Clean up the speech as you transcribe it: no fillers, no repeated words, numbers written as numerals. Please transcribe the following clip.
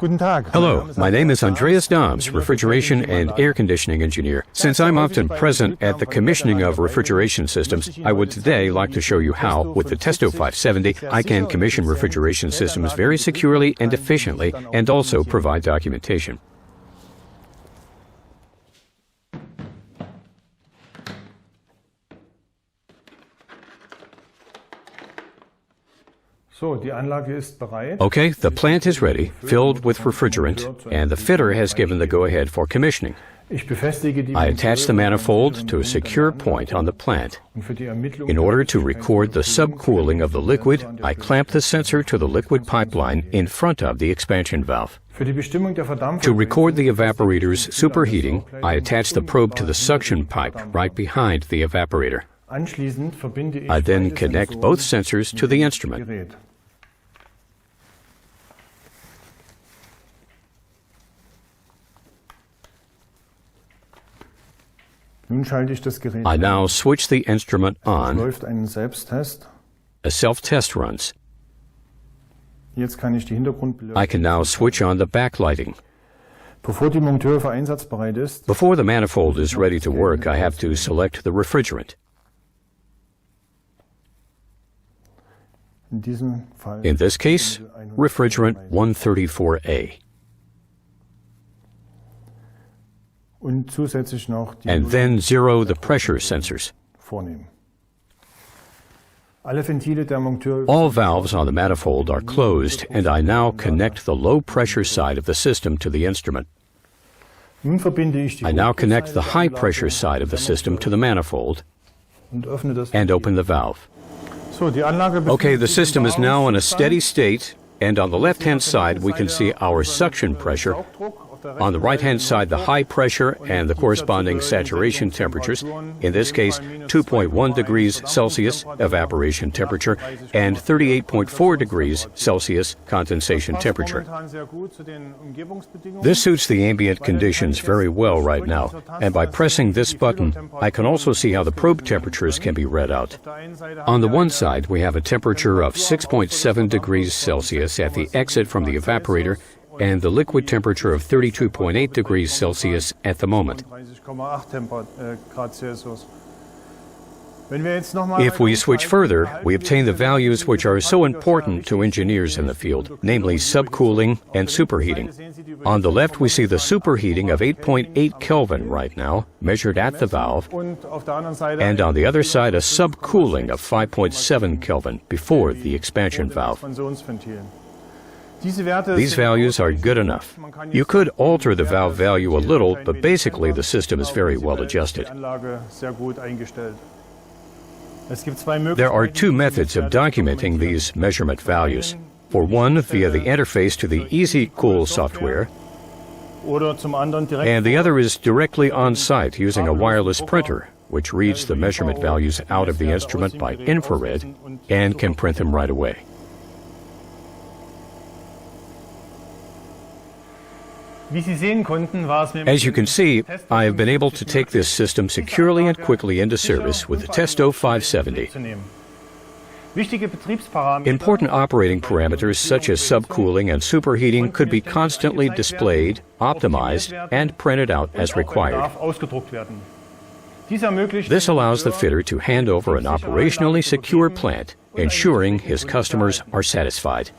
Hello, my name is Andreas Dahms, Refrigeration and Air Conditioning Engineer. Since I'm often present at the commissioning of refrigeration systems, I would today like to show you how, with the Testo 570, I can commission refrigeration systems very securely and efficiently, and also provide documentation. Okay, the plant is ready, filled with refrigerant, and the fitter has given the go-ahead for commissioning. I attach the manifold to a secure point on the plant. In order to record the subcooling of the liquid, I clamp the sensor to the liquid pipeline in front of the expansion valve. To record the evaporator's superheating, I attach the probe to the suction pipe right behind the evaporator. I then connect both sensors to the instrument. I now switch the instrument on. A self-test runs. I can now switch on the backlighting. Before the manifold is ready to work, I have to select the refrigerant. In this case, refrigerant 134A. And then zero the pressure sensors. All valves on the manifold are closed, and I now connect the low-pressure side of the system to the instrument. I now connect the high-pressure side of the system to the manifold and open the valve. Okay, the system is now in a steady state, and on the left-hand side we can see our suction pressure. On the right-hand side, the high pressure and the corresponding saturation temperatures, in this case 2.1 degrees Celsius evaporation temperature and 38.4 degrees Celsius condensation temperature. This suits the ambient conditions very well right now, and by pressing this button, I can also see how the probe temperatures can be read out. On the one side, we have a temperature of 6.7 degrees Celsius at the exit from the evaporator, and the liquid temperature of 32.8 degrees Celsius at the moment. If we switch further, we obtain the values which are so important to engineers in the field, namely subcooling and superheating. On the left, we see the superheating of 8.8 Kelvin right now, measured at the valve, and on the other side, a subcooling of 5.7 Kelvin before the expansion valve. These values are good enough. You could alter the valve value a little, but basically the system is very well adjusted. There are two methods of documenting these measurement values. For one, via the interface to the EasyCool software, and the other is directly on site using a wireless printer, which reads the measurement values out of the instrument by infrared and can print them right away. As you can see, I have been able to take this system securely and quickly into service with the Testo 570. Important operating parameters such as subcooling and superheating could be constantly displayed, optimized, and printed out as required. This allows the fitter to hand over an operationally secure plant, ensuring his customers are satisfied.